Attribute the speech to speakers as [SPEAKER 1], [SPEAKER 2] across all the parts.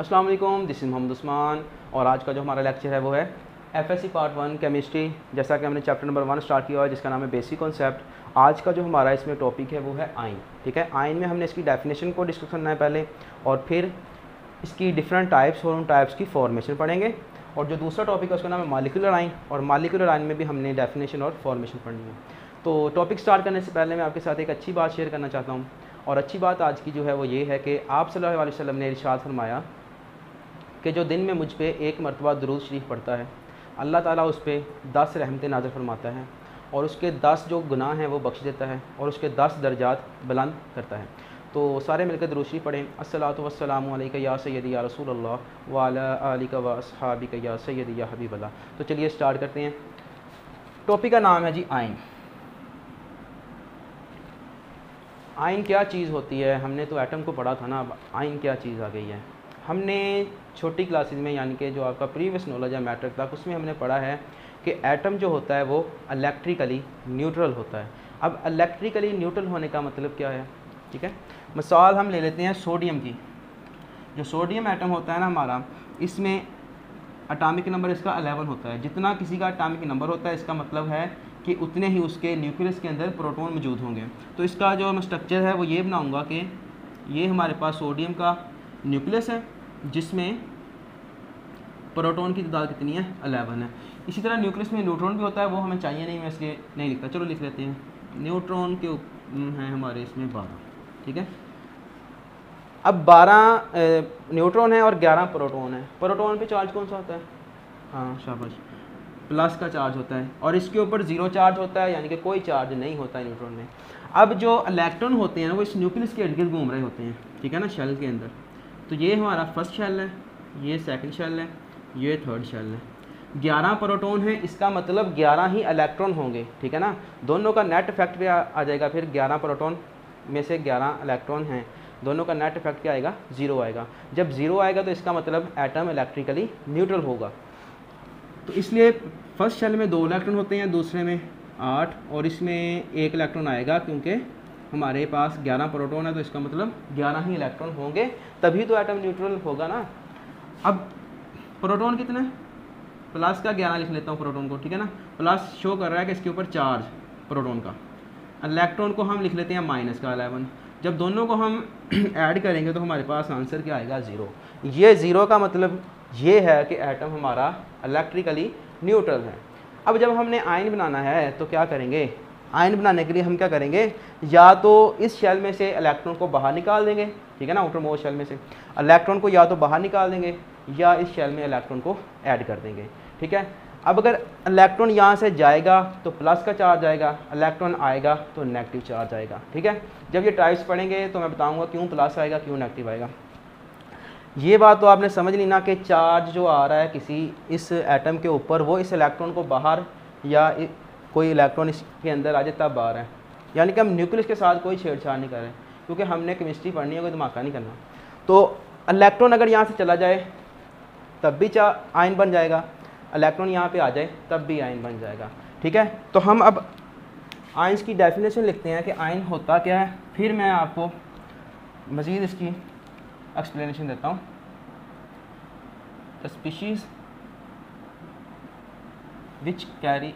[SPEAKER 1] अस्सलाम वालेकुम, this is Mohammad Usman और आज का जो हमारा लेक्चर है वो है एफएससी पार्ट 1 केमिस्ट्री। जैसा कि हमने चैप्टर नंबर 1 स्टार्ट किया है जिसका नाम है बेसिक कॉन्सेप्ट। आज का जो हमारा इसमें टॉपिक है वो है आयन। ठीक है, आयन में हमने इसकी डेफिनेशन को डिस्कस करना है पहले और फिर इसकी डिफरेंट टाइप्स और उन टाइप्स की फॉर्मेशन पढ़ेंगे। और जो दूसरा टॉपिक है उसका नाम है मॉलिक्यूलर आयन और मॉलिक्यूलर आयन में भी हमने डेफिनेशन और फॉर्मेशन पढ़नी है। तो टॉपिक स्टार्ट करने से पहले मैं आपके साथ एक अच्छी बात शेयर करना चाहता हूँ और अच्छी बात आज की जो है वो ये है कि आप सल्लल्लाहु अलैहि वसल्लम ने इरशाद फरमाया कि जो दिन में मुझ पे एक मरतबा दुरूद शरीफ पढ़ता है अल्लाह ताला उस पर 10 रहमतें नाज़िल फरमाता है और उसके 10 जो गुनाह हैं वो बख्श देता है और उसके 10 दर्जात बुलंद करता है। तो सारे मिलकर दुरूद शरीफ पढ़ें। अस्सलातु वस्सलामु अलैका या सय्यदी या रसूलल्लाह व अला आलिका व अस्हाबिका या सय्यदी या हबीबल्लाह। तो चलिए स्टार्ट करते हैं। टॉपिक का नाम है जी आयन। आयन क्या चीज़ होती है? हमने तो एटम को पढ़ा था ना, अब आयन क्या चीज़ आ गई है। हमने छोटी क्लासेस में यानी कि जो आपका प्रीवियस नॉलेज है मैट्रिक तक उसमें हमने पढ़ा है कि एटम जो होता है वो इलेक्ट्रिकली न्यूट्रल होता है। अब इलेक्ट्रिकली न्यूट्रल होने का मतलब क्या है? ठीक है, मिसाल हम ले लेते हैं सोडियम की। जो सोडियम एटम होता है ना हमारा, इसमें एटॉमिक नंबर इसका 11 होता है। जितना किसी का एटॉमिक नंबर होता है इसका मतलब है कि उतने ही उसके न्यूक्लियस के अंदर प्रोटॉन मौजूद होंगे। तो इसका जो मैं स्ट्रक्चर है वो ये बनाऊंगा कि ये हमारे पास सोडियम का न्यूक्लियस है जिसमें प्रोटॉन की तादाद कितनी है? 11 है। इसी तरह न्यूक्लियस में न्यूट्रॉन भी होता है, वो हमें चाहिए नहीं, मैं इसलिए नहीं लिखता। चलो लिख लेते हैं। न्यूट्रॉन के हैं हमारे इसमें 12। ठीक है, अब 12 न्यूट्रॉन है और 11 प्रोटॉन है। प्रोटॉन पे चार्ज कौन सा होता है? हाँ शाबाश, प्लस का चार्ज होता है और इसके ऊपर 0 चार्ज होता है, यानी कि कोई चार्ज नहीं होता है न्यूट्रॉन में। अब जो इलेक्ट्रॉन होते हैं ना वो इस न्यूक्लियस के इर्द गिर्द घूम रहे होते हैं, ठीक है ना, शेल के अंदर। तो ये हमारा फर्स्ट शेल है, ये सेकंड शेल है, ये थर्ड शेल है। 11 प्रोटॉन है, इसका मतलब 11 ही इलेक्ट्रॉन होंगे, ठीक है ना। दोनों का नेट इफेक्ट भी आ जाएगा। फिर 11 प्रोटॉन में से 11 इलेक्ट्रॉन हैं, दोनों का नेट इफेक्ट क्या आएगा? 0 आएगा। जब 0 आएगा तो इसका मतलब एटम इलेक्ट्रिकली न्यूट्रल होगा। तो इसलिए फर्स्ट शेल में 2 इलेक्ट्रॉन होते हैं, दूसरे में 8 और इसमें 1 इलेक्ट्रॉन आएगा क्योंकि हमारे पास 11 प्रोटॉन है, तो इसका मतलब 11 ही इलेक्ट्रॉन होंगे, तभी तो एटम न्यूट्रल होगा ना। अब प्रोटॉन कितने? प्लस का 11 लिख लेता हूँ प्रोटॉन को, ठीक है ना। प्लस शो कर रहा है कि इसके ऊपर चार्ज प्रोटॉन का। इलेक्ट्रॉन को हम लिख लेते हैं माइनस का 11। जब दोनों को हम ऐड करेंगे तो हमारे पास आंसर क्या आएगा? 0। ये 0 का मतलब ये है कि एटम हमारा इलेक्ट्रिकली न्यूट्रल है। अब जब हमने आयन बनाना है तो क्या करेंगे? आयन बनाने के लिए हम क्या करेंगे? या तो इस शेल में से इलेक्ट्रॉन को बाहर निकाल देंगे, ठीक है ना, आउटर मोस्ट शेल में से इलेक्ट्रॉन को या तो बाहर निकाल देंगे या इस शेल में इलेक्ट्रॉन को ऐड कर देंगे, ठीक है। अब अगर इलेक्ट्रॉन यहाँ से जाएगा तो प्लस का चार्ज आएगा, इलेक्ट्रॉन आएगा तो नेगेटिव चार्ज आएगा, ठीक है। जब ये टाइप्स पढ़ेंगे तो मैं बताऊँगा क्यों प्लस आएगा क्यों नेगेटिव आएगा। ये बात तो आपने समझ ली ना कि चार्ज जो आ रहा है किसी इस एटम के ऊपर वो इस इलेक्ट्रॉन को बाहर या कोई इलेक्ट्रॉन इसके अंदर आ जाए तब आ रहा है, यानी कि हम न्यूक्लियस के साथ कोई छेड़छाड़ नहीं कर रहे क्योंकि हमने केमिस्ट्री पढ़नी है, कोई धमाका नहीं करना। तो इलेक्ट्रॉन अगर यहाँ से चला जाए तब भी आयन बन जाएगा, इलेक्ट्रॉन यहाँ पे आ जाए तब भी आयन बन जाएगा, ठीक है। तो हम अब आयन्स की डेफिनेशन लिखते हैं कि आयन होता क्या है, फिर मैं आपको मज़ीद इसकी एक्सप्लेनेशन देता हूँ। The species which carry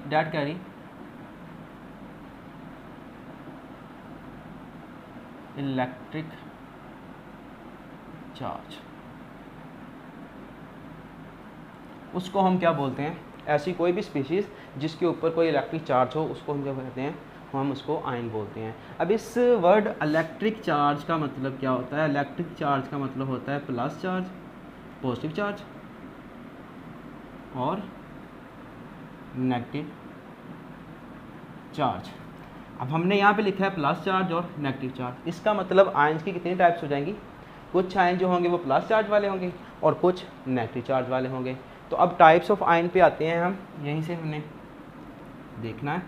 [SPEAKER 1] electric charge, उसको हम क्या बोलते हैं? ऐसी कोई भी स्पीशीज़ जिसके ऊपर कोई इलेक्ट्रिक चार्ज हो उसको हम क्या कहते हैं? हम उसको आयन बोलते हैं। अब इस वर्ड इलेक्ट्रिक चार्ज का मतलब क्या होता है? इलेक्ट्रिक चार्ज का मतलब होता है प्लस चार्ज, पॉजिटिव चार्ज और नेगेटिव चार्ज। अब हमने यहाँ पे लिखा है प्लस चार्ज और नेगेटिव चार्ज। इसका मतलब आयन्स की कितनी टाइप्स हो जाएंगी? कुछ आयन जो होंगे वो प्लस चार्ज वाले होंगे और कुछ नेगेटिव चार्ज वाले होंगे। तो अब टाइप्स ऑफ आयन पे आते हैं हम, यहीं से हमने देखना है,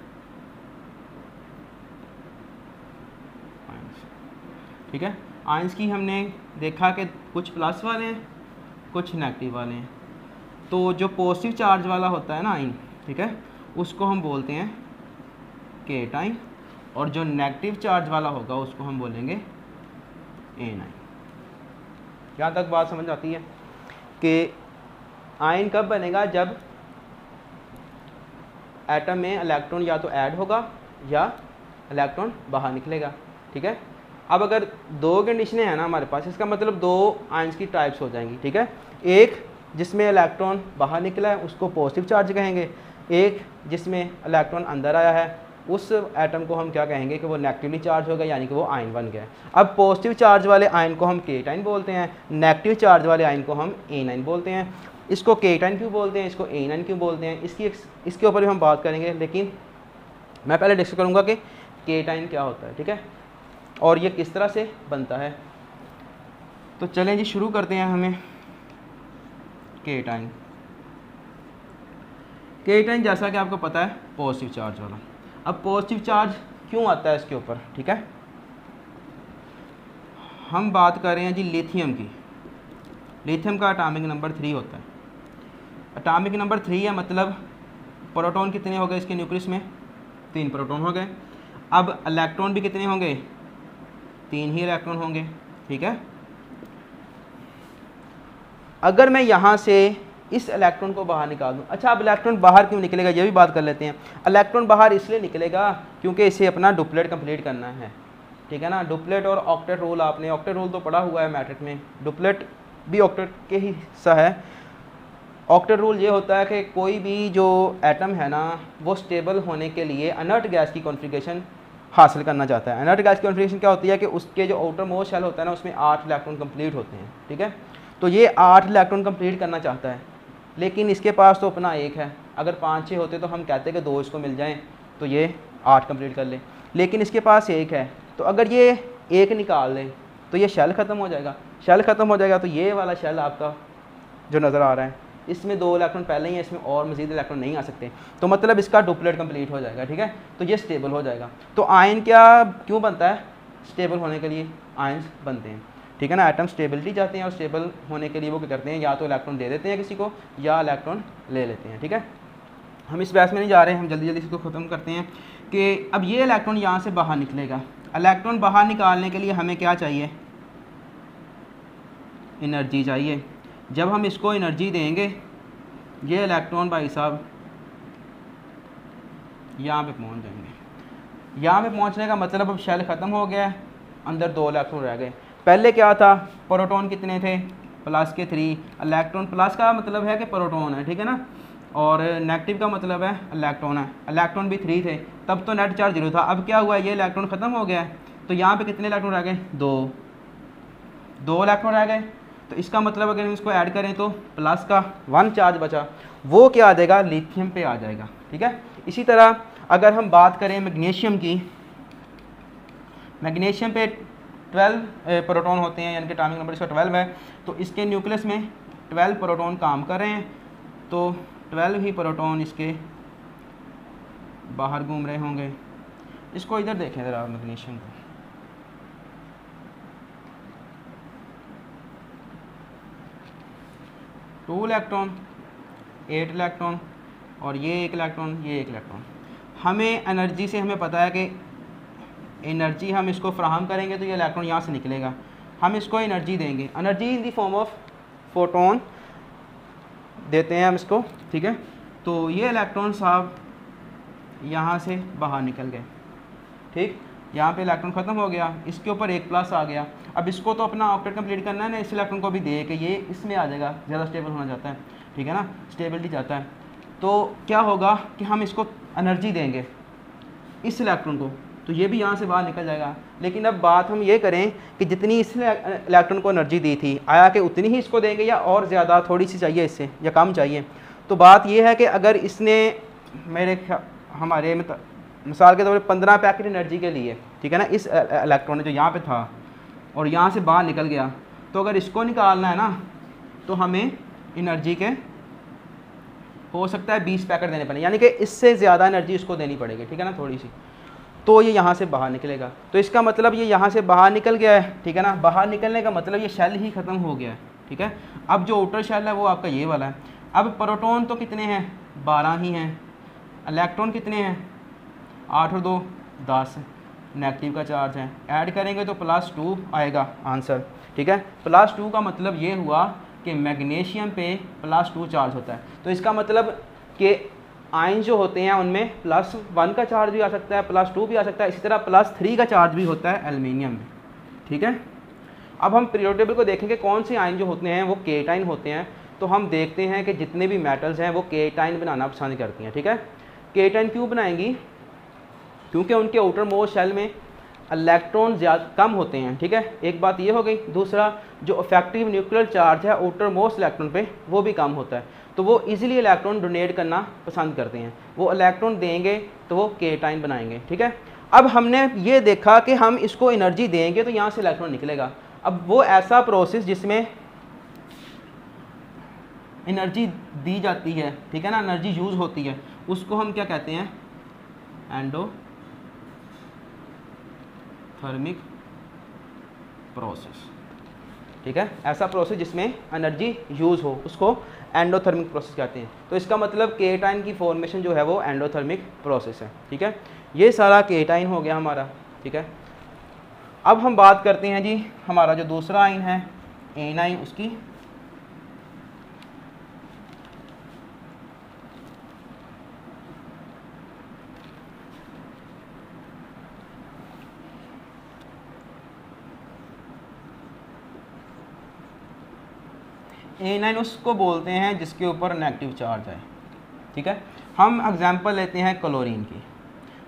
[SPEAKER 1] ठीक है। आयन्स की हमने देखा कि कुछ प्लस वाले हैं कुछ नेगेटिव वाले हैं। तो जो पॉजिटिव चार्ज वाला होता है ना आयन, ठीक है, उसको हम बोलते हैं केटाइन और जो नेगेटिव चार्ज वाला होगा उसको हम बोलेंगे एनाइन। यहाँ तक बात समझ आती है? कि आयन कब बनेगा, जब एटम में इलेक्ट्रॉन या तो ऐड होगा या इलेक्ट्रॉन बाहर निकलेगा। ठीक है, अब अगर दो कंडीशनें हैं ना हमारे पास, इसका मतलब दो आयन्स की टाइप्स हो जाएंगी। ठीक है, एक जिसमें इलेक्ट्रॉन बाहर निकला है उसको पॉजिटिव चार्ज कहेंगे, एक जिसमें इलेक्ट्रॉन अंदर आया है उस एटम को हम क्या कहेंगे कि वो नेगेटिवली चार्ज हो गया, यानी कि वो आयन बन गया। अब पॉजिटिव चार्ज वाले आयन को हम केटाइन बोलते हैं, नेगेटिव चार्ज वाले आयन को हम एनाइन बोलते हैं। इसको केटाइन क्यों बोलते हैं, इसको एनाइन क्यों बोलते हैं, इसके ऊपर भी हम बात करेंगे, लेकिन मैं पहले डिस्कस करूँगा कि केटाइन क्या होता है। ठीक है, और ये किस तरह से बनता है। तो चलें जी शुरू करते हैं। हमें केटाइन, केटाइन जैसा कि आपको पता है पॉजिटिव चार्ज वाला। अब पॉजिटिव चार्ज क्यों आता है इसके ऊपर। ठीक है, हम बात कर रहे हैं जी लिथियम की। लिथियम का एटॉमिक नंबर 3 होता है। एटॉमिक नंबर 3 है, मतलब प्रोटॉन कितने हो गए इसके न्यूक्लियस में, 3 प्रोटॉन हो गए। अब इलेक्ट्रॉन भी कितने होंगे, 3 ही इलेक्ट्रॉन होंगे। ठीक है, अगर मैं यहाँ से इस इलेक्ट्रॉन को बाहर निकाल दूँ, अच्छा अब इलेक्ट्रॉन बाहर क्यों निकलेगा ये भी बात कर लेते हैं। इलेक्ट्रॉन बाहर इसलिए निकलेगा क्योंकि इसे अपना डुप्लेट कंप्लीट करना है। ठीक है ना, डुप्लेट और ऑक्टेट रूल, आपने ऑक्टेट रूल तो पढ़ा हुआ है मैट्रिक में, डुप्लेट भी ऑक्टेट के ही हिस्सा है। ऑक्टेट रूल ये होता है कि कोई भी जो एटम है ना वो स्टेबल होने के लिए अनर्ट गैस की कॉन्फ़िगरेशन हासिल करना चाहता है। अनर्ट गैस की कॉन्फ़िगरेशन क्या होती है कि उसके जो आउटर मोस्ट शेल होता है ना उसमें 8 इलेक्ट्रॉन कंप्लीट होते हैं। ठीक है, तो ये 8 इलेक्ट्रॉन कंप्लीट करना चाहता है, लेकिन इसके पास तो अपना एक है। अगर 5-6 होते तो हम कहते कि 2 इसको मिल जाएं तो ये 8 कंप्लीट कर ले, लेकिन इसके पास एक है। तो अगर ये एक निकाल ले तो ये शेल ख़त्म हो जाएगा। शेल ख़त्म हो जाएगा तो ये वाला शेल आपका जो नज़र आ रहा है इसमें 2 इलेक्ट्रॉन पहले ही है, इसमें और मज़ीद इलेक्ट्रॉन नहीं आ सकते, तो मतलब इसका डुप्लेट कंप्लीट हो जाएगा। ठीक है, तो ये स्टेबल हो जाएगा। तो आयन क्या क्यों बनता है, स्टेबल होने के लिए आयन्स बनते हैं। ठीक है ना, एटम स्टेबिलिटी चाहते हैं और स्टेबल होने के लिए वो क्या करते हैं, या तो इलेक्ट्रॉन दे देते हैं किसी को या इलेक्ट्रॉन ले लेते हैं। ठीक है, हम इस बहस में नहीं जा रहे हैं, हम जल्दी जल्दी इसको ख़त्म करते हैं कि अब ये इलेक्ट्रॉन यहाँ से बाहर निकलेगा। इलेक्ट्रॉन बाहर निकालने के लिए हमें क्या चाहिए, एनर्जी चाहिए। जब हम इसको एनर्जी देंगे ये इलेक्ट्रॉन भाई साहब यहाँ पे पहुँच जाएंगे। यहाँ पे पहुँचने का मतलब अब शेल ख़त्म हो गया है, अंदर 2 इलेक्ट्रॉन रह गए। पहले क्या था, प्रोटॉन कितने थे, प्लस के 3 इलेक्ट्रॉन, प्लस का मतलब है कि प्रोटॉन है। ठीक है ना, और नेगेटिव का मतलब है इलेक्ट्रॉन है। इलेक्ट्रॉन भी 3 थे, तब तो नेट चार्ज 0 था। अब क्या हुआ, ये इलेक्ट्रॉन ख़त्म हो गया है, तो यहाँ पे कितने इलेक्ट्रॉन रह गए, 2 इलेक्ट्रॉन रह गए। तो इसका मतलब अगर हम इसको ऐड करें तो प्लस का 1 चार्ज बचा, वो क्या आ जाएगा, लिथियम पे आ जाएगा। ठीक है, इसी तरह अगर हम बात करें मैग्नीशियम की, मैग्नीशियम पे 12 प्रोटॉन होते हैं, यानी कि एटॉमिक नंबर इसका 12 है। तो इसके न्यूक्लियस में 12 प्रोटॉन काम कर रहे हैं, तो 12 ही प्रोटॉन इसके बाहर घूम रहे होंगे। इसको इधर देखें ज़रा, मैग्नीशियम को, टू इलेक्ट्रॉन, 8 इलेक्ट्रॉन, और ये 1 इलेक्ट्रॉन, ये 1 इलेक्ट्रॉन। हमें एनर्जी से हमें पता है कि एनर्जी हम इसको फ्राहम करेंगे तो ये इलेक्ट्रॉन यहाँ से निकलेगा। हम इसको एनर्जी देंगे, energy in the form of photon देते हैं हम इसको। ठीक है, तो ये इलेक्ट्रॉन साहब यहाँ से बाहर निकल गए। ठीक, यहाँ पे इलेक्ट्रॉन ख़त्म हो गया, इसके ऊपर 1 प्लस आ गया। अब इसको तो अपना ऑक्टेट कंप्लीट करना है ना, इस इलेक्ट्रॉन को भी दे के ये इसमें आ जाएगा, ज़्यादा स्टेबल होना चाहता है। ठीक है ना, स्टेबिलिटी चाहता है। तो क्या होगा कि हम इसको एनर्जी देंगे इस इलेक्ट्रॉन को, तो ये भी यहाँ से बाहर निकल जाएगा। लेकिन अब बात हम ये करें कि जितनी इस इलेक्ट्रॉन को एनर्जी दी थी, आया कि उतनी ही इसको देंगे या और ज़्यादा थोड़ी सी चाहिए इससे या कम चाहिए। तो बात ये है कि अगर इसने हमारे मिसाल के तौर पर 15 पैकेट एनर्जी के लिए, ठीक है ना, इस इलेक्ट्रॉन जो यहाँ पे था और यहाँ से बाहर निकल गया, तो अगर इसको निकालना है ना तो हमें एनर्जी के हो सकता है 20 पैकेट देने पड़े, यानी कि इससे ज़्यादा एनर्जी इसको देनी पड़ेगी। ठीक है ना, थोड़ी सी, तो ये यहाँ से बाहर निकलेगा। तो इसका मतलब ये यहाँ से बाहर निकल गया है। ठीक है ना, बाहर निकलने का मतलब ये शेल ही ख़त्म हो गया है। ठीक है, अब जो आउटर शेल है वो आपका ये वाला है। अब प्रोटॉन तो कितने हैं, 12 ही हैं। इलेक्ट्रॉन कितने हैं, 8 और 2 10, नेगेटिव का चार्ज है। ऐड करेंगे तो +2 आएगा आंसर। ठीक है, +2 का मतलब ये हुआ कि मैग्नीशियम पे +2 चार्ज होता है। तो इसका मतलब कि आयन जो होते हैं उनमें +1 का चार्ज भी आ सकता है, +2 भी आ सकता है, इसी तरह +3 का चार्ज भी होता है एल्युमिनियम में। ठीक है, अब हम पीरियोडिक टेबल को देखेंगे कौन से आयन जो होते हैं वो केटाइन होते हैं। तो हम देखते हैं कि जितने भी मेटल्स हैं वो केटाइन बनाना पसंद करती हैं। ठीक है, केटाइन क्यों बनाएंगी? क्योंकि उनके आउटर मोस्ट शेल में इलेक्ट्रॉन ज़्यादा कम होते हैं। ठीक है, एक बात ये हो गई। दूसरा, जो इफेक्टिव न्यूक्लियर चार्ज है आउटर मोस्ट इलेक्ट्रॉन पे वो भी कम होता है, तो वो इजीली इलेक्ट्रॉन डोनेट करना पसंद करते हैं। वो इलेक्ट्रॉन देंगे तो वो केटाइन बनाएंगे। ठीक है, अब हमने ये देखा कि हम इसको एनर्जी देंगे तो यहाँ से इलेक्ट्रॉन निकलेगा। अब वो ऐसा प्रोसेस जिसमें एनर्जी दी जाती है, ठीक है ना, एनर्जी यूज़ होती है, उसको हम क्या कहते हैं? Endothermic process. ठीक है, ऐसा प्रोसेस जिसमें एनर्जी यूज़ हो उसको एंडोथर्मिक प्रोसेस कहते हैं। तो इसका मतलब केटाइन की फॉर्मेशन जो है वो एंडोथर्मिक प्रोसेस है। ठीक है, ये सारा केटाइन हो गया हमारा। ठीक है, अब हम बात करते हैं जी हमारा जो दूसरा आयन है एनाइन, उसकी। एनाइन उसको बोलते हैं जिसके ऊपर नेगेटिव चार्ज है। ठीक है, हम एग्जांपल लेते हैं क्लोरीन की।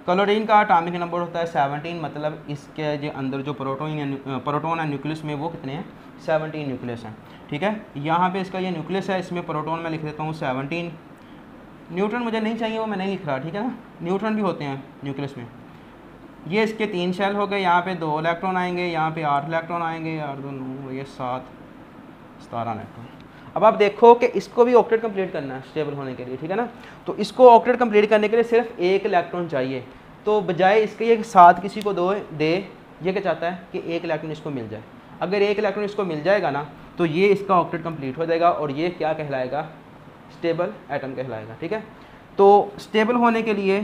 [SPEAKER 1] क्लोरीन का एटॉमिक नंबर होता है 17, मतलब इसके जो अंदर जो प्रोटॉन है न्यूक्लियस में वो कितने हैं? 17 न्यूक्लियस हैं। ठीक है, यहाँ पे इसका ये न्यूक्लियस है, इसमें प्रोटॉन में लिख देता हूँ 17। न्यूट्रॉन मुझे नहीं चाहिए, वो मैं नहीं लिख रहा। ठीक है ना, न्यूट्रॉन भी होते हैं न्यूक्लियस में। ये इसके 3 शेल हो गए, यहाँ पे 2 इलेक्ट्रॉन आएंगे, यहाँ पे 8 इलेक्ट्रॉन आएंगे, और 2 9 ये 7 17 इलेक्ट्रॉन। अब आप देखो कि इसको भी ऑक्टेट कंप्लीट करना है स्टेबल होने के लिए। ठीक है ना, तो इसको ऑक्टेट कंप्लीट करने के लिए सिर्फ 1 इलेक्ट्रॉन चाहिए। तो बजाय इसके ये 7 किसी को दे, ये क्या चाहता है कि 1 इलेक्ट्रॉन इसको मिल जाए। अगर 1 इलेक्ट्रॉन इसको मिल जाएगा ना तो ये इसका ऑक्टेट कंप्लीट हो जाएगा और ये क्या कहलाएगा? स्टेबल एटम कहलाएगा। ठीक है, तो स्टेबल होने के लिए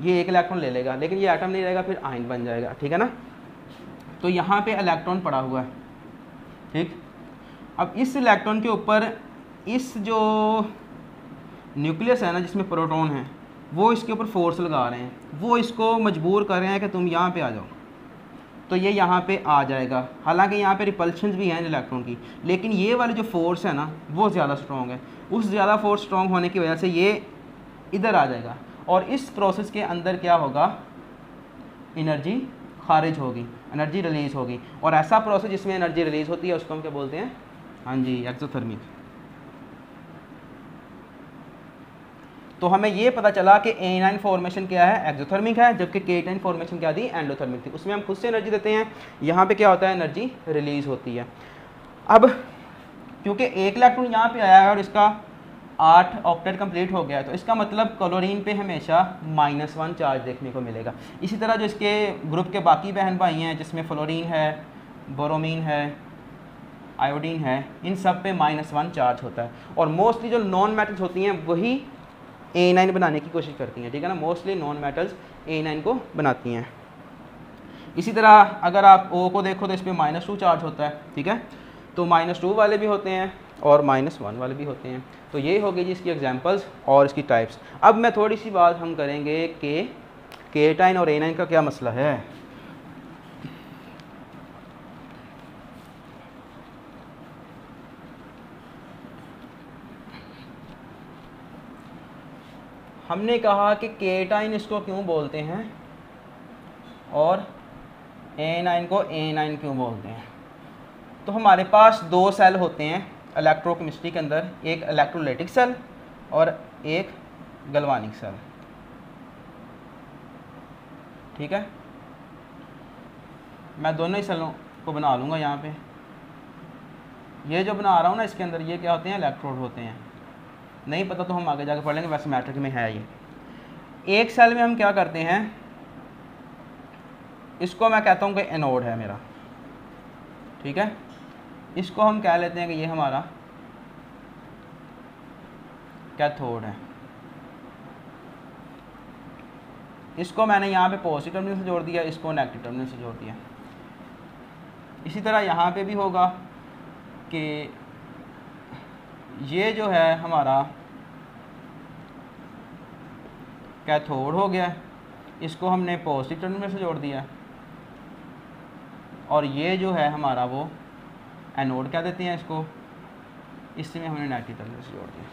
[SPEAKER 1] ये 1 इलेक्ट्रॉन ले लेगा, लेकिन ये एटम नहीं रहेगा, फिर आयन बन जाएगा। ठीक है ना, तो यहाँ पे इलेक्ट्रॉन पड़ा हुआ है। ठीक, अब इस इलेक्ट्रॉन के ऊपर इस जो न्यूक्लियस है ना जिसमें प्रोटॉन है वो इसके ऊपर फोर्स लगा रहे हैं, वो इसको मजबूर कर रहे हैं कि तुम यहाँ पे आ जाओ, तो ये यहाँ पे आ जाएगा। हालांकि यहाँ पे रिपल्शंस भी हैं इलेक्ट्रॉन की, लेकिन ये वाली जो फोर्स है ना वो ज़्यादा स्ट्रॉन्ग है। उस ज़्यादा फोर्स स्ट्रॉन्ग होने की वजह से ये इधर आ जाएगा और इस प्रोसेस के अंदर क्या होगा? एनर्जी खारिज होगी, एनर्जी रिलीज़ होगी। और ऐसा प्रोसेस जिसमें एनर्जी रिलीज़ होती है उसको हम क्या बोलते हैं? हाँ जी, एक्सोथर्मिक। तो हमें ये पता चला कि एनाइन फॉर्मेशन क्या है? एक्सोथर्मिक है, जबकि केटाइन फॉर्मेशन क्या थी? एंडोथर्मिक थी। उसमें हम खुद से एनर्जी देते हैं, यहाँ पे क्या होता है? एनर्जी रिलीज होती है। अब क्योंकि 1 इलेक्ट्रॉन यहाँ पे आया है और इसका 8 ऑक्टेट कंप्लीट हो गया है, तो इसका मतलब क्लोरीन पे हमेशा -1 चार्ज देखने को मिलेगा। इसी तरह जो इसके ग्रुप के बाकी बहन भाई हैं जिसमें फ्लोरीन है, बोरोमीन है, आयोडीन है, इन सब पे -1 चार्ज होता है। और मोस्टली जो नॉन मेटल्स होती हैं वही एनाइन बनाने की कोशिश करती हैं। ठीक है ना, मोस्टली नॉन मेटल्स एनाइन को बनाती हैं। इसी तरह अगर आप O को देखो तो इस पर -2 चार्ज होता है। ठीक है, तो -2 वाले भी होते हैं और -1 वाले भी होते हैं। तो ये हो गई जी इसकी एग्जांपल्स और इसकी टाइप्स। अब मैं थोड़ी सी बात हम करेंगे कि केटाइन और एनाइन का क्या मसला है। हमने कहा कि केटाइन इसको क्यों बोलते हैं और एनाइन को एनाइन क्यों बोलते हैं। तो हमारे पास 2 सेल होते हैं इलेक्ट्रोकेमिस्ट्री के अंदर, एक इलेक्ट्रोलाइटिक सेल और एक गैल्वानिक सेल। ठीक है, मैं दोनों ही सेलों को बना लूँगा यहाँ पे। ये जो बना रहा हूँ ना इसके अंदर ये क्या होते हैं? इलेक्ट्रोड होते हैं। नहीं पता तो हम आगे जाकर पढ़ लेंगे, वैसे मैट्रिक में है ये। एक सेल में हम क्या करते हैं, इसको मैं कहता हूँ कि एनोड है मेरा। ठीक है, इसको हम कह लेते हैं कि ये हमारा कैथोड है। इसको मैंने यहाँ पे पॉजिटिव टर्मिनल से जोड़ दिया, इसको नेगेटिव टर्मिनल से जोड़ दिया। इसी तरह यहाँ पे भी होगा कि ये जो है हमारा कैथोड हो गया, इसको हमने पॉजिटिव टर्मिनल से जोड़ दिया, और ये जो है हमारा वो एनोड क्या देते हैं इसको, इसमें हमने नेगेटिव टर्मिनल से जोड़ दिया।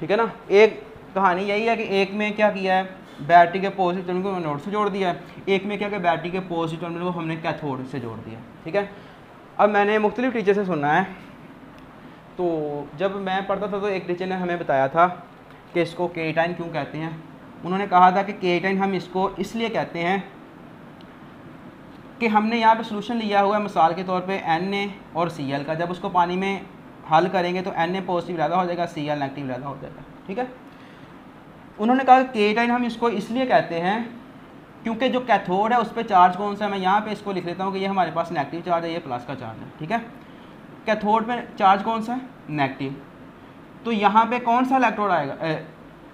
[SPEAKER 1] ठीक है ना, एक कहानी यही है कि एक में क्या किया है, बैटरी के पॉजिटिव टर्मिनल को एनोड से जोड़ दिया है, एक में क्या कि बैटरी के पॉजिटिव टर्मिनल को हमने कैथोड से जोड़ दिया। ठीक है, अब मैंने मुख्तलिफ टीचर से सुना है, तो जब मैं पढ़ता था तो एक टीचर ने हमें बताया था कि इसको केटाइन क्यों कहते हैं। उन्होंने कहा था कि केटाइन हम इसको इसलिए कहते हैं कि हमने यहाँ पे सोल्यूशन लिया हुआ है, मिसाल के तौर पे Na और Cl का, जब उसको पानी में हल करेंगे तो Na पॉजिटिव ज़्यादा हो जाएगा, Cl नेगेटिव ज़्यादा हो जाएगा। ठीक है, उन्होंने कहा कि केटाइन हम इसको इसलिए कहते हैं क्योंकि जो कैथोड है उस पर चार्ज कौन सा है, मैं यहाँ पे इसको लिख लेता हूँ कि ये हमारे पास नेगेटिव चार्ज है, ये प्लस का चार्ज है। ठीक है, कैथोड पे चार्ज कौन सा है, नेगेटिव, तो यहाँ पे कौन सा इलेक्ट्रोड आएगा,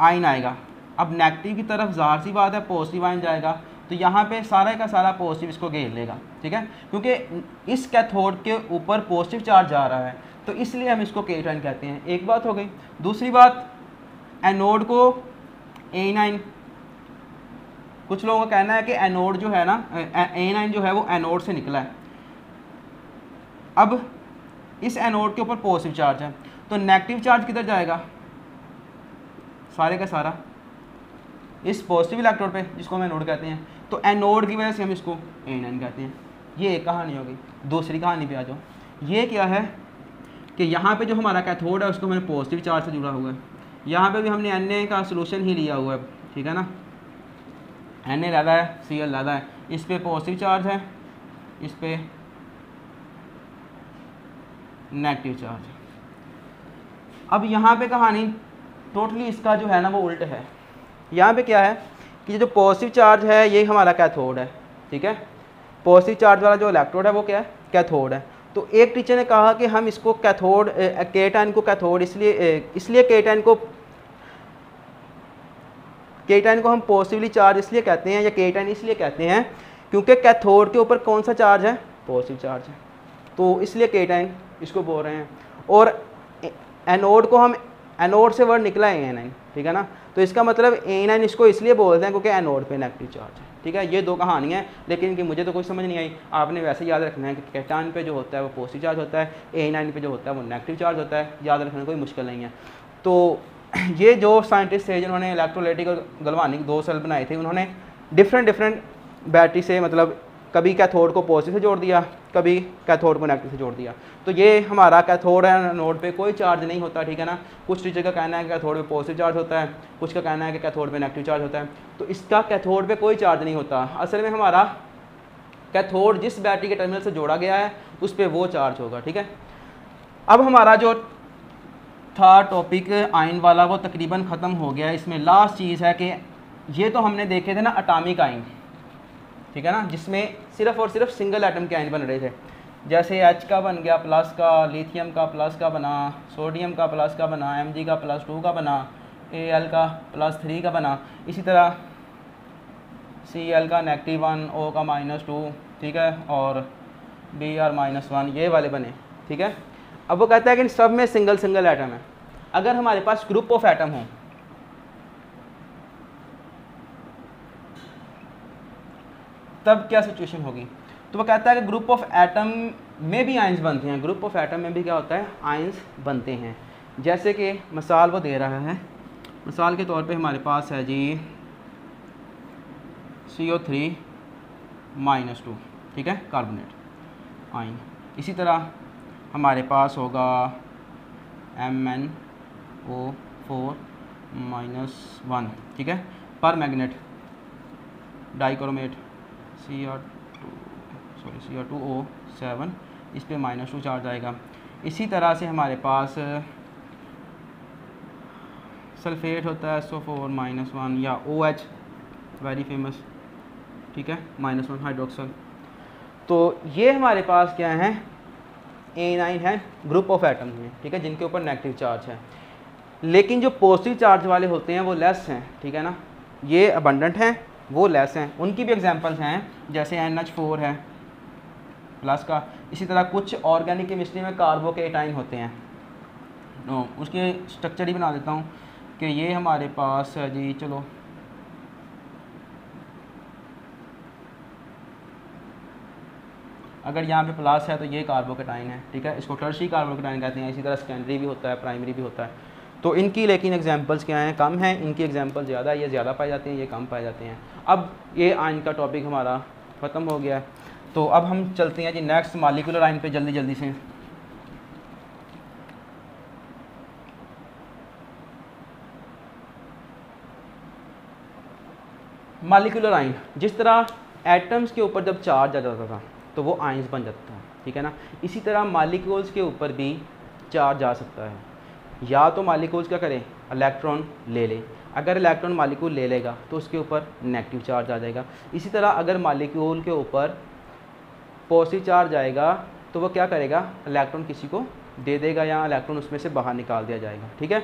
[SPEAKER 1] आयन आएगा। अब नेगेटिव की तरफ ज़ाहिर सी बात है पॉजिटिव आयन जाएगा, तो यहाँ पे सारा का सारा पॉजिटिव इसको घेर लेगा। ठीक है, क्योंकि इस कैथोड के ऊपर पॉजिटिव चार्ज जा रहा है, तो इसलिए हम इसको केटाइन कहते हैं। एक बात हो गई। दूसरी बात, एनोड को A9, कुछ लोगों का कहना है कि एनोड जो है ना, A9 जो है वो एनोड से निकला है। अब इस एनोड के ऊपर पॉजिटिव चार्ज है, तो नेगेटिव चार्ज किधर जाएगा, सारे का सारा इस पॉजिटिव इलेक्ट्रोड पे, जिसको हम एनोड कहते हैं। तो एनोड की वजह से हम इसको A9 कहते हैं। ये एक कहानी होगी। दूसरी कहानी पे आ जाओ। ये क्या है कि यहाँ पे जो हमारा कैथोड है उसको मैंने पॉजिटिव चार्ज से जुड़ा हुआ है, यहाँ पे भी हमने Na का सोल्यूशन ही लिया हुआ है। ठीक है ना, Na ज़्यादा है, Cl ज़्यादा है, इस पर पॉजिटिव चार्ज है, इस पर नेगेटिव चार्ज है। अब यहाँ पे कहानी टोटली इसका जो है ना वो उल्ट है। यहाँ पे क्या है कि जो पॉजिटिव चार्ज है ये हमारा कैथोड है। ठीक है, पॉजिटिव चार्ज वाला जो इलेक्ट्रोड है वो क्या है, कैथोड है। तो एक टीचर ने कहा कि हम इसको कैथोड, केटाइन को कैथोड इसलिए केटाइन को हम पॉजिटिवली चार्ज इसलिए कहते हैं, या केटाइन इसलिए कहते हैं क्योंकि कैथोड के ऊपर कौन सा चार्ज है, पॉजिटिव चार्ज है, तो इसलिए केटाइन इसको बोल रहे हैं। और एनोड को हम, एनोड से वर्ड निकला है A9। ठीक है ना, तो इसका मतलब A9 इसको इसलिए बोलते हैं क्योंकि एनोड पे नेगेटिव चार्ज है। ठीक है, ये दो कहानियाँ हैं, लेकिन इनकी मुझे तो कोई समझ नहीं आई। आपने वैसे याद रखना है कि केटाइन पे जो होता है वो पॉजिटिव चार्ज होता है, A9 पे जो होता है वो नेगेटिव चार्ज होता है। याद रखना कोई मुश्किल नहीं है। तो ये जो साइंटिस्ट थे जिन्होंने इलेक्ट्रोलाइटिक और गलवानिक 2 सेल बनाए थे, उन्होंने डिफरेंट बैटरी से, मतलब कभी कैथोड को पॉजिटिव से जोड़ दिया, कभी कैथोड को नेगेटिव से जोड़ दिया। तो ये हमारा कैथोड है, नोड पे कोई चार्ज नहीं होता। ठीक है ना, कुछ टीचर का कहना है कि कैथोड पे पॉजिटिव चार्ज होता है, कुछ का कहना है कि कैथोड पे नेगेटिव चार्ज होता है। तो इसका कैथोड पे कोई चार्ज नहीं होता। असल में हमारा कैथोड जिस बैटरी के टर्मिनल से जोड़ा गया है उस पर वो चार्ज होगा। ठीक है, अब हमारा जो था टॉपिक आयन वाला वो तकरीबन ख़त्म हो गया। इसमें लास्ट चीज़ है कि ये तो हमने देखे थे ना एटॉमिक आयन, ठीक है ना, जिसमें सिर्फ और सिर्फ सिंगल एटम के आयन बन रहे थे। जैसे H का बन गया प्लस का, लिथियम का प्लस का बना, सोडियम का प्लस का बना, Mg का +2 का बना, Al का +3 का बना, इसी तरह Cl का -1, O का -2, ठीक है, और Br -1, ये वाले बने। ठीक है, अब वो कहता है कि सब में सिंगल एटम है। अगर हमारे पास ग्रुप ऑफ एटम हो, तब क्या सिचुएशन होगी। तो वो कहता है कि ग्रुप ऑफ एटम में भी आयंस बनते हैं। ग्रुप ऑफ एटम में भी क्या होता है, आयंस बनते हैं। जैसे कि मिसाल वो दे रहा है, मिसाल के तौर पे हमारे पास है जी CO3 -2, ठीक है, कार्बोनेट आयन। इसी तरह हमारे पास होगा MnO4 -1, ठीक है, पर मैग्नेट डाइक्रोमेट Cr2O7, इस पे -2 चार्ज आएगा। इसी तरह से हमारे पास सल्फेट होता है SO4 -1, या OH वेरी फेमस, ठीक है, -1 हाइड्रोक्सल। तो ये हमारे पास क्या है, A9 है, ग्रुप ऑफ एटम में, ठीक है, जिनके ऊपर नेगेटिव चार्ज है। लेकिन जो पॉजिटिव चार्ज वाले होते हैं वो लेस हैं, ठीक है ना, ये अबंडेंट हैं, वो लेस हैं। उनकी भी एग्जांपल्स हैं, जैसे NH4 है प्लस का। इसी तरह कुछ ऑर्गेनिक केमिस्ट्री में कार्बोकेटाइन होते हैं, उसके स्ट्रक्चर ही बना देता हूँ कि ये हमारे पास है जी। चलो अगर यहाँ पे प्लस है तो ये कार्बोकेटाइन है, ठीक है, इसको टर्शियरी कार्बोकेटाइन कहते हैं। इसी तरह सेकेंडरी भी होता है, प्राइमरी भी होता है। तो इनकी लेकिन एग्जांपल्स क्या हैं, कम हैं, इनकी एग्जांपल ज़्यादा है, ये ज़्यादा पाए जाते हैं, ये कम पाए जाते हैं। अब ये आयन का टॉपिक हमारा ख़त्म हो गया है। तो अब हम चलते हैं जी नेक्स्ट मॉलिक्यूलर आयन पे जल्दी जल्दी से। मॉलिक्यूलर आयन, जिस तरह एटम्स के ऊपर जब चार्ज आ जाता था तो वो आयन्स बन जाता था, ठीक है ना, इसी तरह मॉलिक्यूल्स के ऊपर भी चार्ज आ सकता है। या तो मॉलिक्यूल्स क्या करें, इलेक्ट्रॉन ले लें। अगर इलेक्ट्रॉन मॉलिक्यूल ले लेगा तो उसके ऊपर नेगेटिव चार्ज आ जाएगा। इसी तरह अगर मॉलिक्यूल के ऊपर पॉजिटिव चार्ज आएगा तो वो क्या करेगा, इलेक्ट्रॉन किसी को दे देगा या इलेक्ट्रॉन उसमें से बाहर निकाल दिया जाएगा, ठीक है।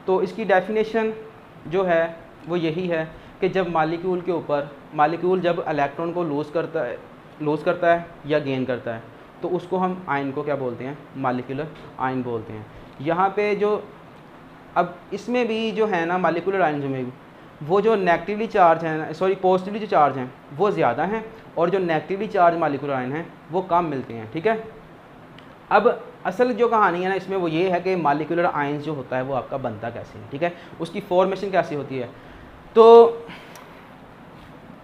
[SPEAKER 1] तो इसकी डेफिनेशन जो है वो यही है कि जब मॉलिक्यूल के ऊपर, मॉलिक्यूल जब इलेक्ट्रॉन को लूज़ करता है या गेन करता है तो उसको हम आयन को क्या बोलते हैं, मॉलिक्यूलर आयन बोलते हैं। यहाँ पे जो अब इसमें भी जो है ना मॉलिक्यूलर आयन में भी वो जो नेगेटिवली चार्ज हैं, सॉरी पॉजिटिवली जो चार्ज हैं वो ज़्यादा हैं और जो नेगेटिवली चार्ज मॉलिक्यूलर आयन हैं वो कम मिलते हैं, ठीक है। अब असल जो कहानी है ना इसमें वो ये है कि मॉलिक्यूलर आयन जो होता है वो आपका बनता कैसे है, ठीक है, उसकी फॉर्मेशन कैसी होती है। तो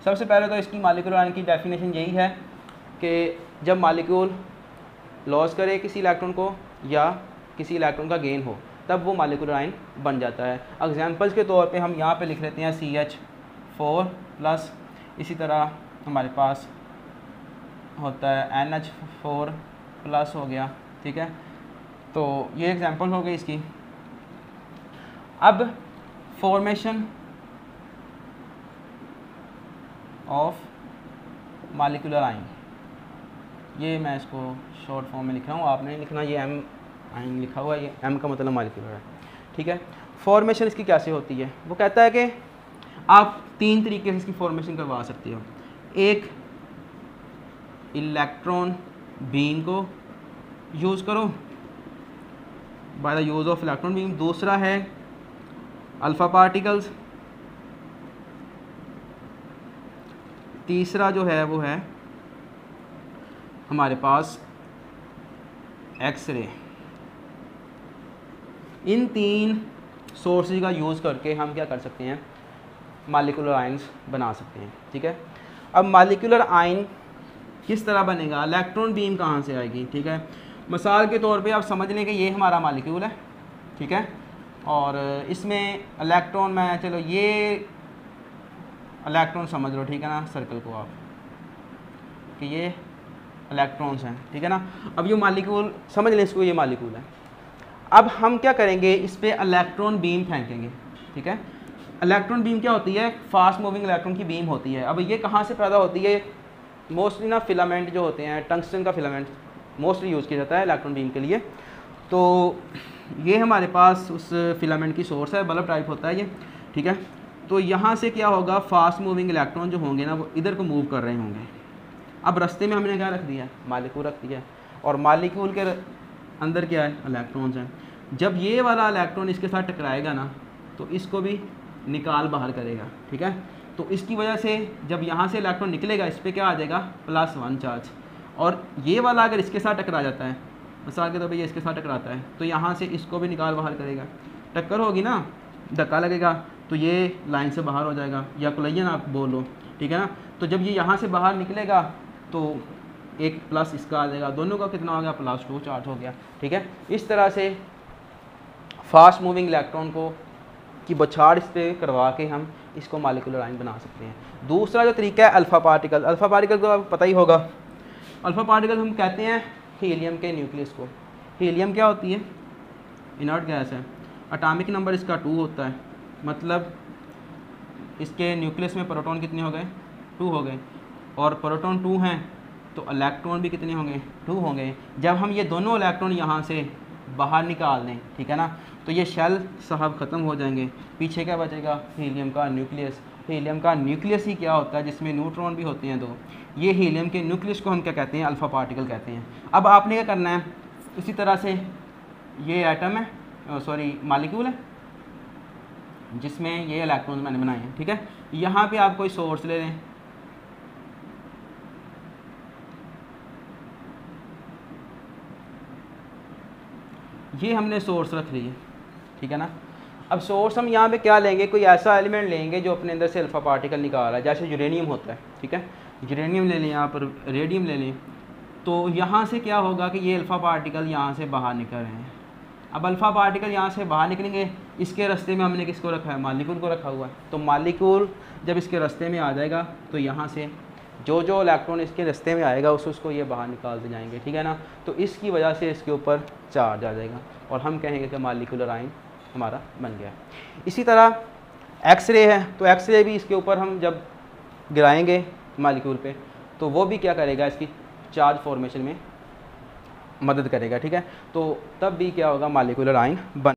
[SPEAKER 1] सबसे पहले तो इसकी मॉलिक्यूलर आयन की डेफिनेशन यही है कि जब मॉलिक्यूल लॉस करे किसी इलेक्ट्रॉन को या किसी इलेक्ट्रॉन का गेन हो तब वो मॉलिक्यूलर आयन बन जाता है। एग्जांपल्स के तौर पे हम यहाँ पे लिख लेते हैं CH4+, इसी तरह हमारे पास होता है NH4+ हो गया, ठीक है। तो ये एग्जांपल हो गई इसकी। अब फॉर्मेशन ऑफ मॉलिक्यूलर आयन, ये मैं इसको शॉर्ट फॉर्म में लिख रहा हूँ, आपने नहीं लिखना, ये M आयन लिखा हुआ है, ये M का मतलब मॉलिक्यूलर है, ठीक है। फॉर्मेशन इसकी कैसे होती है, वो कहता है कि आप 3 तरीके से इसकी फॉर्मेशन करवा सकते हो। एक इलेक्ट्रॉन बीम को यूज़ करो, by the use of electron beam. दूसरा है अल्फ़ा पार्टिकल्स। तीसरा जो है वो है हमारे पास एक्सरे। इन 3 सोर्सेज का यूज़ करके हम क्या कर सकते हैं, मॉलिक्यूलर आयन्स बना सकते हैं, ठीक है। अब मॉलिक्यूलर आयन किस तरह बनेगा, इलेक्ट्रॉन बीम कहाँ से आएगी, ठीक है। मिसाल के तौर पे आप समझ लें कि ये हमारा मॉलिक्यूल है, ठीक है, और इसमें इलेक्ट्रॉन में, चलो ये इलेक्ट्रॉन समझ लो, ठीक है ना, सर्कल को आप कि ये इलेक्ट्रॉन्स हैं, ठीक है ना। अब ये मॉलिक्यूल समझ लें इसको, ये मॉलिक्यूल है। अब हम क्या करेंगे, इस पर इलेक्ट्रॉन बीम फेंकेंगे, ठीक है। इलेक्ट्रॉन बीम क्या होती है, फास्ट मूविंग इलेक्ट्रॉन की बीम होती है। अब ये कहाँ से पैदा होती है, मोस्टली ना फिलामेंट जो होते हैं, टंगस्टन का फिलामेंट मोस्टली यूज़ किया जाता है इलेक्ट्रॉन बीम के लिए। तो ये हमारे पास उस फिलामेंट की सोर्स है, बल्ब टाइप होता है ये, ठीक है। तो यहाँ से क्या होगा, फास्ट मूविंग इलेक्ट्रॉन जो होंगे ना वो इधर को मूव कर रहे होंगे। अब रास्ते में हमने क्या रख दिया, मॉलिक्यूल रख दिया, और मॉलिक्यूल के अंदर क्या है, इलेक्ट्रॉन्स हैं। जब ये वाला इलेक्ट्रॉन इसके साथ टकराएगा ना तो इसको भी निकाल बाहर करेगा, ठीक है। तो इसकी वजह से जब यहाँ से इलेक्ट्रॉन निकलेगा इस पर क्या आ जाएगा, +1 चार्ज। और ये वाला अगर इसके साथ टकरा जाता है, मिसाल के तौर पर ये इसके साथ टकराता है तो यहाँ से इसको भी निकाल बाहर करेगा। टक्कर होगी ना, धक्का लगेगा तो ये लाइन से बाहर हो जाएगा, या कोलिजन आप बोलो, ठीक है ना। तो जब ये यहाँ से बाहर निकलेगा तो एक प्लस इसका आ जाएगा, दोनों का कितना हो गया, +2 चार्ज हो गया, ठीक है। इस तरह से फास्ट मूविंग इलेक्ट्रॉन को की बौछार इस पर करवा के हम इसको मॉलिक्यूलर आयन बना सकते हैं। दूसरा जो तरीका है अल्फ़ा पार्टिकल। अल्फ़ा पार्टिकल तो आपको पता ही होगा, अल्फ़ा पार्टिकल हम कहते हैं हीलियम के न्यूक्लियस को। हीलियम क्या होती है, इनर्ट गैस है, एटॉमिक नंबर इसका 2 होता है, मतलब इसके न्यूक्लियस में प्रोटॉन कितने हो गए, 2 हो गए, और प्रोटॉन 2 हैं तो इलेक्ट्रॉन भी कितने होंगे, 2 होंगे। जब हम ये दोनों इलेक्ट्रॉन यहाँ से बाहर निकाल दें, ठीक है ना, तो ये शेल साहब ख़त्म हो जाएंगे, पीछे क्या बचेगा, हीलियम का न्यूक्लियस। हीलियम का न्यूक्लियस ही क्या होता है, जिसमें न्यूट्रॉन भी होते हैं 2। ये हीलियम के न्यूक्लियस को हम क्या कहते हैं, अल्फ़ा पार्टिकल कहते हैं। अब आपने क्या करना है, इसी तरह से ये एटम है, सॉरी मालिक्यूल है जिसमें ये इलेक्ट्रॉन्स मैंने बनाए हैं, ठीक है। यहाँ पे आप कोई सोर्स ले लें, ये हमने सोर्स रख ली है, ठीक है ना। अब सोर्स हम यहाँ पे क्या लेंगे, कोई ऐसा एलिमेंट लेंगे जो अपने अंदर से अल्फ़ा पार्टिकल निकाल रहा है, जैसे यूरेनियम होता है, ठीक है। यूरेनियम ले लें, यहाँ पर रेडियम ले लें, तो यहाँ से क्या होगा कि ये अल्फ़ा पार्टिकल यहाँ से बाहर निकल रहे हैं। अब अल्फ़ा पार्टिकल यहाँ से बाहर निकलेंगे, इसके रास्ते में हमने किसको रखा है, मालिक्यूल को रखा हुआ है। तो मालिक्यूल जब इसके रास्ते में आ जाएगा तो यहाँ से जो जो इलेक्ट्रॉन इसके रास्ते में आएगा उसको ये बाहर निकाल दे जाएंगे, ठीक है ना। तो इसकी वजह से इसके ऊपर चार्ज आ जाएगा और हम कहेंगे कि मालिक्यूलर आयन हमारा बन गया। इसी तरह एक्सरे है, तो एक्सरे भी इसके ऊपर हम जब गिराएंगे मालिक्यूल पे तो वो भी क्या करेगा, इसकी चार्ज फॉर्मेशन में मदद करेगा, ठीक है। तो तब भी क्या होगा, मालिक्यूलर आयन बन